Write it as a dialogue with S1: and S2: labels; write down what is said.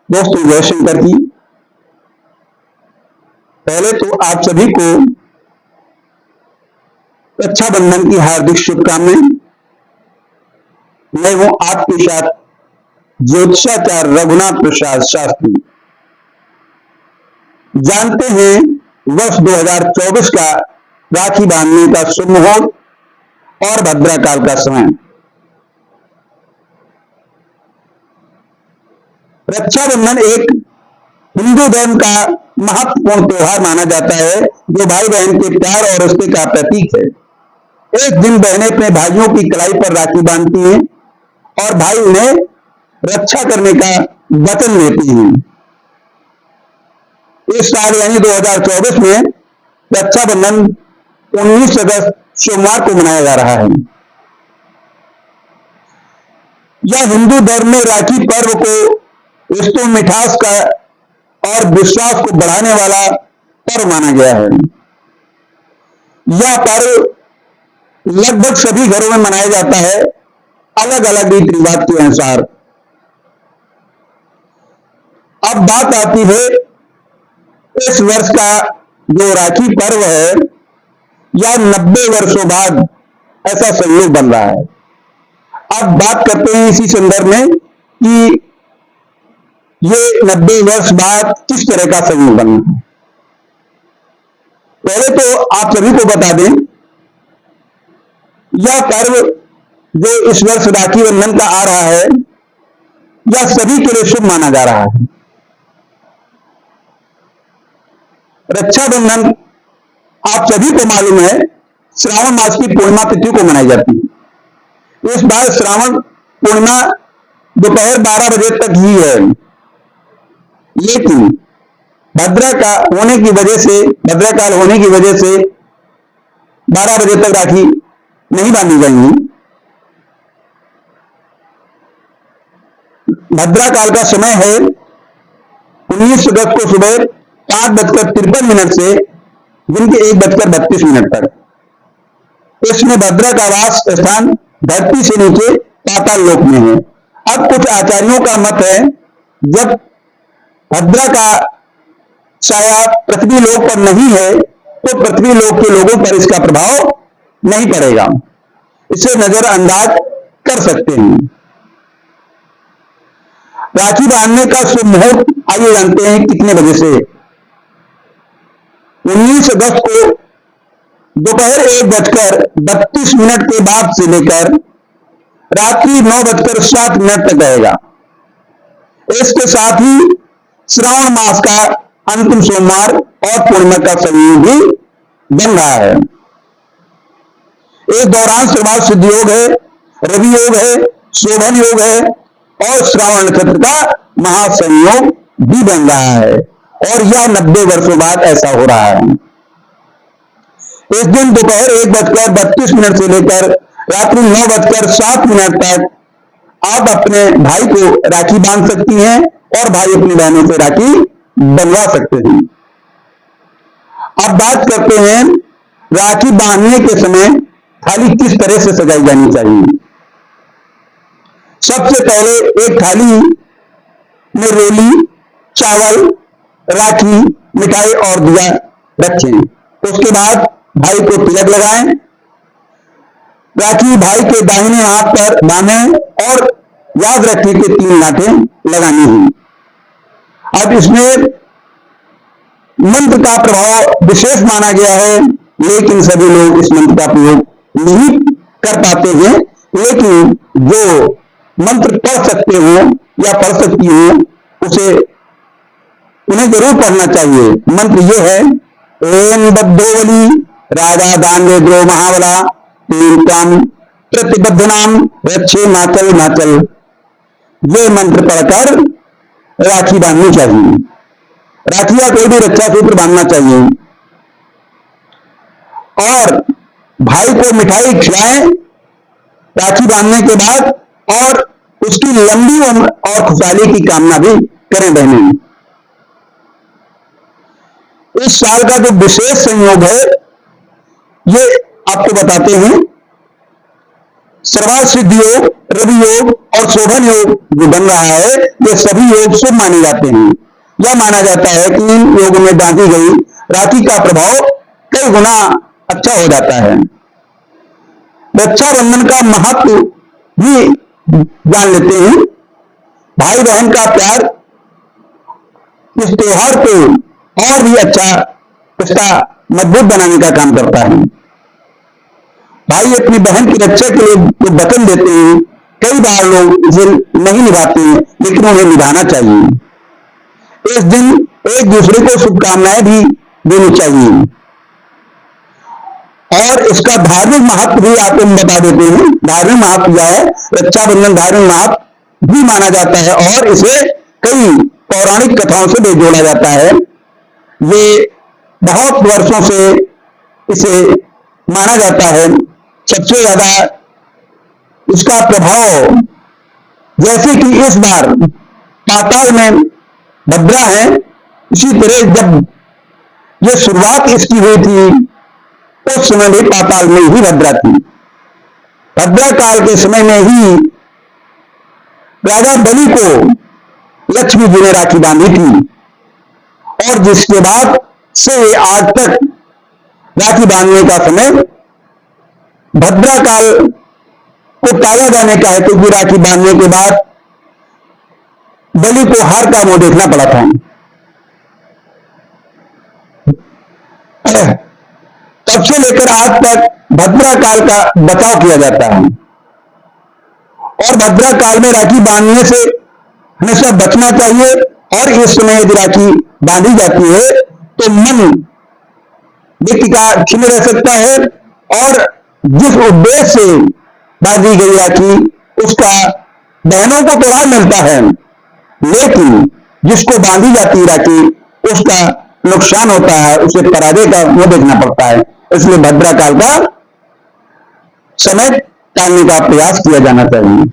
S1: दोस्तों जय शंकर की। पहले तो आप सभी को रक्षाबंधन की हार्दिक शुभकामनाएं। मैं हूं आपके साथ ज्योतिषाचार्य रघुनाथ प्रसाद शास्त्री। जानते हैं वर्ष 2024 का राखी बांधने का शुभ मुहूर्त और भद्रा काल का समय। रक्षाबंधन एक हिंदू धर्म का महत्वपूर्ण त्योहार माना जाता है, जो भाई बहन के प्यार और रिश्ते का प्रतीक है। एक दिन बहनें अपने भाइयों की कलाई पर राखी बांधती हैं और भाई उन्हें रक्षा करने का वचन देते हैं। इस साल यानी 2024 में रक्षाबंधन 19 अगस्त सोमवार को मनाया जा रहा है। यह हिंदू धर्म में राखी पर्व को रिश्तों मिठास का और विश्वास को बढ़ाने वाला पर्व माना गया है। यह पर्व लगभग सभी घरों में मनाया जाता है, अलग अलग रीति रिवाज के अनुसार। अब बात आती है इस वर्ष का जो राखी पर्व है, यह 90 वर्षों बाद ऐसा संयोग बन रहा है। अब बात करते हैं इसी संदर्भ में कि ये 90 वर्ष बाद किस तरह का संयोग बना है। पहले तो आप सभी को बता दें, यह पर्व जो इस वर्ष राखी बंधन का आ रहा है, यह सभी के लिए शुभ माना जा रहा है। रक्षाबंधन आप सभी को मालूम है, श्रावण मास की पूर्णिमा तिथि को मनाई जाती है। इस बार श्रावण पूर्णिमा दोपहर 12 बजे तक ही है, लेकिन भद्राकाल होने की वजह से 12 बजे तक राखी नहीं बांधी जाएंगी। भद्राकाल का समय है 19 अगस्त को सुबह 5:53 से दिन के 1:32 तक। इसमें भद्रा का वास स्थान धरती से नीचे पाताल लोक में है। अब कुछ आचार्यों का मत है, जब भद्रा का साया पृथ्वी लोक पर नहीं है तो पृथ्वी लोक के लोगों पर इसका प्रभाव नहीं पड़ेगा, इसे नजरअंदाज कर सकते हैं। राखी बांधने का शुभ मुहूर्त आइए जानते हैं कितने बजे से। 19 अगस्त को दोपहर 1:32 के बाद से लेकर रात्रि 9:07 तक रहेगा। इसके साथ ही श्रावण मास का अंतिम सोमवार और पूर्णिमा का संयोग भी बन रहा है। इस दौरान सर्वार्थ सिद्धि योग है, रवि योग है, शोभन योग है और श्रावण नक्षत्र का महासंयोग भी बन रहा है, और यह 90 वर्षों बाद ऐसा हो रहा है। इस दिन दोपहर 1:32 से लेकर रात्रि 9:07 तक आप अपने भाई को राखी बांध सकती हैं और भाई अपनी बहनों से राखी बनवा सकते हैं। अब बात करते हैं राखी बांधने के समय थाली किस तरह से सजाई जानी चाहिए। सबसे पहले एक थाली में रोली, चावल, राखी, मिठाई और दिया रखें। उसके बाद भाई को तिलक लगाएं। राखी भाई के दाहिने हाथ पर बांधें और याद रखें कि 3 गांठें लगानी हैं। अब इसमें मंत्र का प्रभाव विशेष माना गया है, लेकिन सभी लोग इस मंत्र का प्रयोग नहीं कर पाते हैं। लेकिन जो मंत्र पढ़ सकते हो या पढ़ सकती हो, उन्हें जरूर पढ़ना चाहिए। मंत्र ये है, ओम बद्धोवली राजा दानवे द्रो महाबला तीर्थम प्रतिबद्ध नाम रक्षे माचल माचल। ये मंत्र पढ़कर राखी बांधनी चाहिए। राखी या कोई भी रक्षा सूत्र बांधना चाहिए और भाई को मिठाई खिलाएं राखी बांधने के बाद, और उसकी लंबी उम्र और खुशहाली की कामना भी करें बहनें। इस साल का जो विशेष संयोग है, ये आपको बताते हैं। सर्वार्थ सिद्धि योग, रवि योग और शोभन योग जो बन रहा है, ये सभी योग शुभ माने जाते हैं। यह माना जाता है कि इन योगों में बांधी गई राखी का प्रभाव कई गुना अच्छा हो जाता है। रक्षाबंधन का महत्व भी जान लेते हैं। भाई बहन का प्यार इस त्योहार को और भी अच्छा, इसका मजबूत बनाने का काम करता है। भाई अपनी बहन की रक्षा के लिए जो वचन देते हैं, कई बार लोग इसे नहीं निभाते हैं, लेकिन उन्हें निभाना चाहिए। इस दिन एक दूसरे को शुभकामनाएं भी देनी चाहिए। और इसका धार्मिक महत्व भी आपको हम बता देते हैं। धार्मिक महत्व क्या है? रक्षाबंधन धार्मिक महत्व भी माना जाता है और इसे कई पौराणिक कथाओं से भी जोड़ा जाता है। ये बहुत वर्षों से इसे माना जाता है। सबसे ज्यादा इसका प्रभाव, जैसे कि इस बार पाताल में भद्रा है, इसी तरह जब ये शुरुआत इसकी हुई थी उस समय भी पाताल में ही भद्रा थी। भद्रा काल के समय में ही राजा बलि को लक्ष्मी जी ने राखी बांधी थी और जिसके बाद से आज तक राखी बांधने का समय भद्रा काल को ताजा जाने का है, क्योंकि राखी बांधने के बाद बलि को हार का मुंह देखना पड़ा था। तब से लेकर आज तक भद्रा काल का बचाव किया जाता है और भद्रा काल में राखी बांधने से हमेशा बचना चाहिए। और इस समय यदि राखी बांधी जाती है तो मन व्यक्ति का खिले रह सकता है और जिस उद्देश्य से बांधी गई राखी उसका बहनों को तो लाभ मिलता है, लेकिन जिसको बांधी जाती है राखी उसका नुकसान होता है, उसे पराजय का मुंह देखना पड़ता है। इसलिए भद्रा काल का समय टालने का प्रयास किया जाना चाहिए।